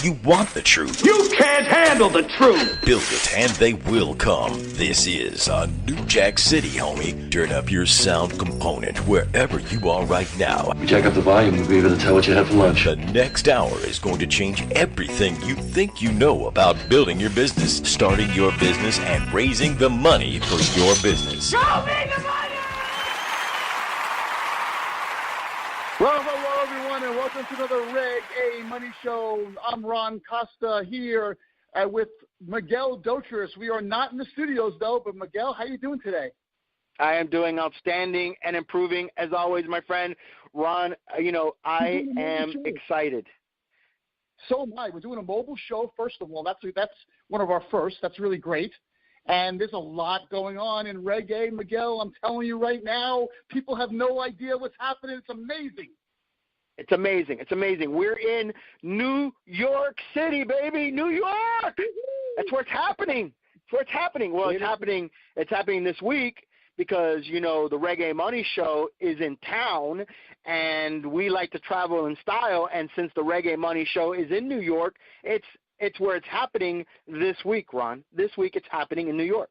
You want the truth. You can't handle the truth. Build it and they will come. This is a New Jack City, homie. Turn up your sound component wherever you are right now. We jack up the volume, we'll be able to tell what you had for lunch. The next hour is going to change everything you think you know about building your business, starting your business, and raising the money for your business. Show me the money! Well, hello, everyone, and welcome to another Reg.A Money Show. I'm Ron Costa here with Miguel Dotris. We are not in the studios, though, but Miguel, how are you doing today? I am doing outstanding and improving, as always, my friend. Ron, I am excited. So am I. We're doing a mobile show, first of all. That's one of our firsts. That's really great. And there's a lot going on in Reg.A, Miguel. I'm telling you right now, people have no idea what's happening. It's amazing. It's amazing. It's amazing. We're in New York City, baby. New York. That's where it's happening. It's where it's happening. Well, it's happening this week because, the Reg.A Money Show is in town, and we like to travel in style. And since the Reg.A Money Show is in New York, it's where it's happening this week, Ron. This week it's happening in New York.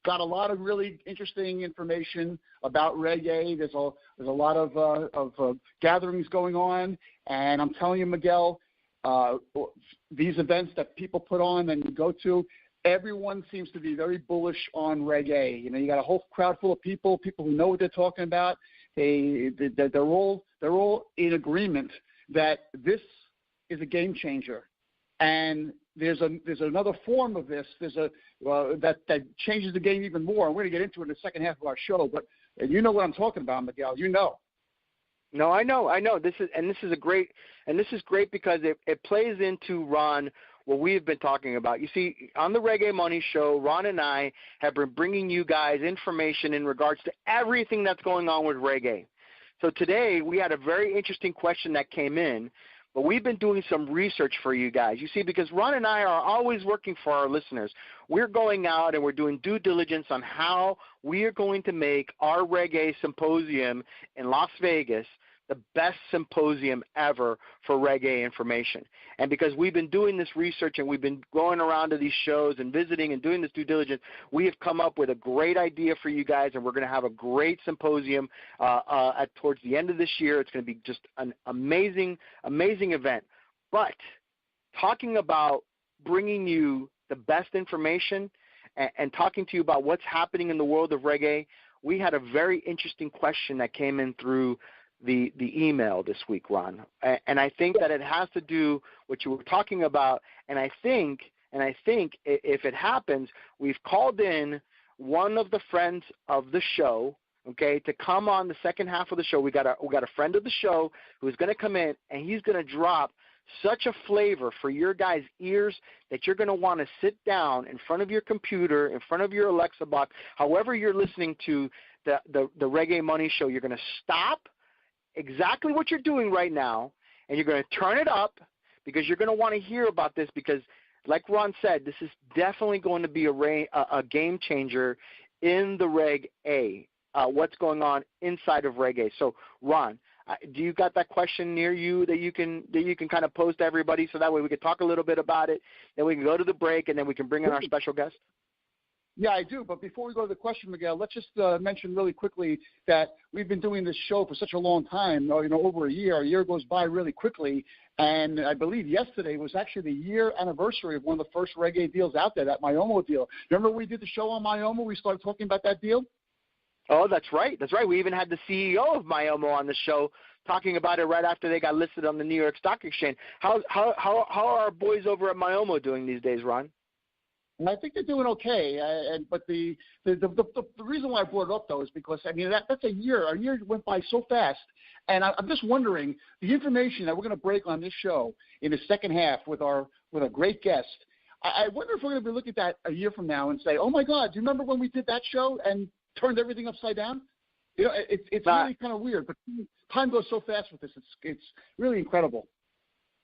Got a lot of really interesting information about Reg.A. There's a lot of gatherings going on, and I'm telling you, Miguel, these events that people put on and go to, everyone seems to be very bullish on Reg.A. You got a whole crowd full of people who know what they're talking about. They're all in agreement that this is a game changer. And there's another form of this. That changes the game even more. And we're going to get into it in the second half of our show. But you know what I'm talking about, Miguel. You know. No, I know. This is great because it plays into, Ron, what we've been talking about. You see, on the Reg.A Money Show, Ron and I have been bringing you guys information in regards to everything that's going on with Reg.A. So today we had a very interesting question that came in. But we've been doing some research for you guys. You see, because Ron and I are always working for our listeners. We're going out and we're doing due diligence on how we are going to make our Reg.A Symposium in Las Vegas the best symposium ever for Reg.A information. And because we've been doing this research and we've been going around to these shows and visiting and doing this due diligence, we have come up with a great idea for you guys, and we're going to have a great symposium towards the end of this year. It's going to be just an amazing, amazing event. But talking about bringing you the best information and talking to you about what's happening in the world of Reg.A, we had a very interesting question that came in through the email this week, Ron, and I think that it has to do what you were talking about, and I think if it happens, we've called in one of the friends of the show, okay, to come on the second half of the show. We got a friend of the show who's going to come in, and he's going to drop such a flavor for your guys' ears that you're going to want to sit down in front of your computer, in front of your Alexa box, however you're listening to the Reg.A Money Show. You're going to stop exactly what you're doing right now, and you're going to turn it up because you're going to want to hear about this because, like Ron said, this is definitely going to be a game changer in the Reg.A, what's going on inside of Reg.A. So, Ron, do you got that question near you that you can kind of pose to everybody so that way we can talk a little bit about it, then we can go to the break, and then we can bring in our special guest? Yeah, I do. But before we go to the question, Miguel, let's just mention really quickly that we've been doing this show for such a long time, over a year. A year goes by really quickly. And I believe yesterday was actually the year anniversary of one of the first Reg.A deals out there, that Myomo deal. Remember we did the show on Myomo? We started talking about that deal? Oh, that's right. That's right. We even had the CEO of Myomo on the show talking about it right after they got listed on the New York Stock Exchange. How are our boys over at Myomo doing these days, Ron? And I think they're doing okay. But the reason why I brought it up, though, is because, that's a year. A year went by so fast. And I'm just wondering, the information that we're going to break on this show in the second half with a great guest, I wonder if we're going to be looking at that a year from now and say, oh, my God, do you remember when we did that show and turned everything upside down? It's really kind of weird. But time goes so fast with this. It's really incredible.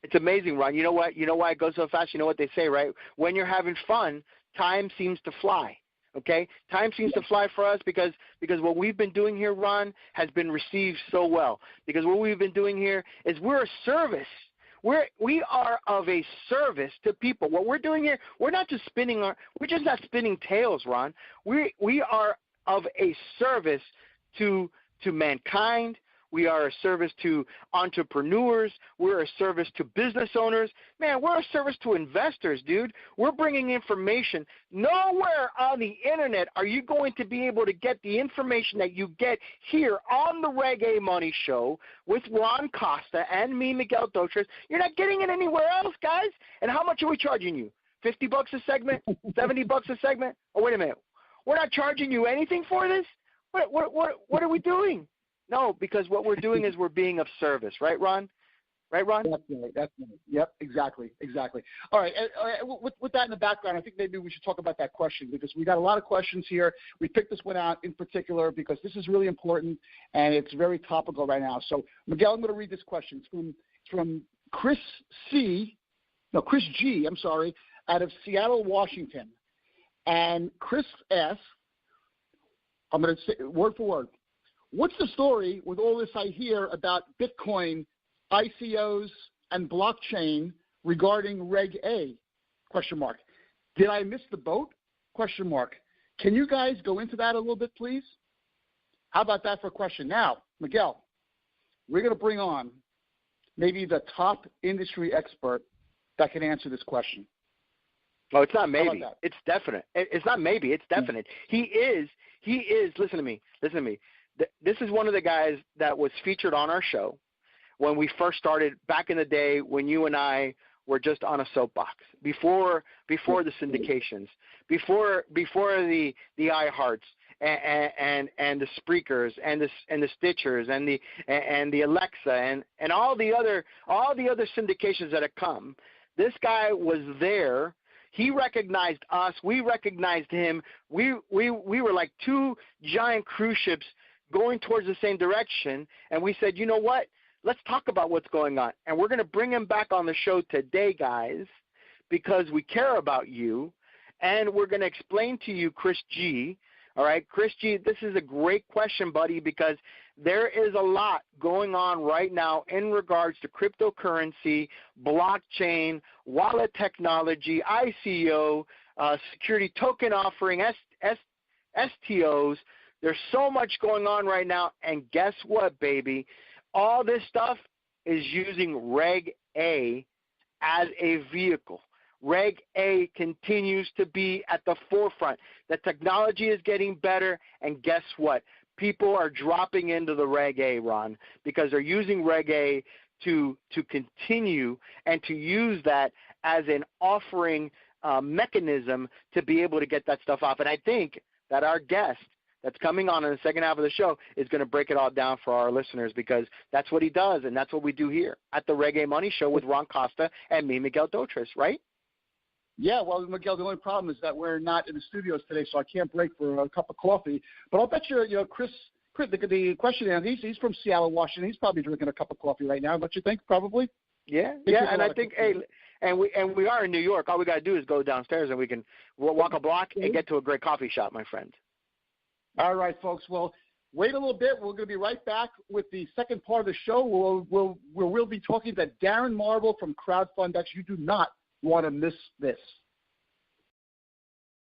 It's amazing, Ron. You know what? You know why it goes so fast? You know what they say, right? When you're having fun, time seems to fly. Okay? Time seems to fly for us because what we've been doing here, Ron, has been received so well. Because what we've been doing here is we're a service. We are of a service to people. What we're doing here, we're just not spinning tails, Ron. We are of a service to mankind. We are a service to entrepreneurs. We're a service to business owners. Man, we're a service to investors, dude. We're bringing information. Nowhere on the internet are you going to be able to get the information that you get here on the Reg.A Money Show with Ron Costa and me, Miguel Dotres. You're not getting it anywhere else, guys. And how much are we charging you? $50 a segment? $70 a segment? Oh, wait a minute. We're not charging you anything for this? What are we doing? No, because what we're doing is we're being of service, right, Ron? Right, Ron? Definitely. Yep, exactly. All right, with that in the background, I think maybe we should talk about that question because we got a lot of questions here. We picked this one out in particular because this is really important and it's very topical right now. So, Miguel, I'm going to read this question. It's from Chris G, out of Seattle, Washington. And Chris asks, I'm going to say word for word, what's the story with all this I hear about Bitcoin, ICOs, and blockchain regarding Reg.A? ? Did I miss the boat? ? Can you guys go into that a little bit, please? How about that for a question? Now, Miguel, we're going to bring on maybe the top industry expert that can answer this question. Oh, it's not maybe. It's definite. It's not maybe. It's definite. He is. Listen to me. This is one of the guys that was featured on our show when we first started back in the day when you and I were just on a soapbox before the syndications, before the iHearts and the Spreakers and the Stitchers and the Alexa and all the other syndications that have come. This guy was there. He recognized us. We recognized him. We were like two giant cruise ships going towards the same direction, and we said, you know what? Let's talk about what's going on. And we're going to bring him back on the show today, guys, because we care about you, and we're going to explain to you, Chris G. All right, Chris G., this is a great question, buddy, because there is a lot going on right now in regards to cryptocurrency, blockchain, wallet technology, ICO, security token offering, STOs. There's so much going on right now, and guess what, baby? All this stuff is using Reg.A as a vehicle. Reg.A continues to be at the forefront. The technology is getting better, and guess what? People are dropping into the Reg.A, Ron, because they're using Reg.A to continue and to use that as an offering mechanism to be able to get that stuff off. And I think that our guest that's coming on in the second half of the show is going to break it all down for our listeners because that's what he does, and that's what we do here at the Reg.A Money Show with Ron Costa and me, Miguel Dotres, right? Yeah, well, Miguel, the only problem is that we're not in the studios today, so I can't break for a cup of coffee. But I'll bet you, Chris, the question, he's from Seattle, Washington. He's probably drinking a cup of coffee right now, don't you think, probably? Yeah, and I think, and we are in New York. All we got to do is go downstairs, and we can walk a block and get to a great coffee shop, my friend. All right, folks. Well, wait a little bit. We're going to be right back with the second part of the show. We'll be talking to Darren Marble from CrowdFundX. You do not want to miss this.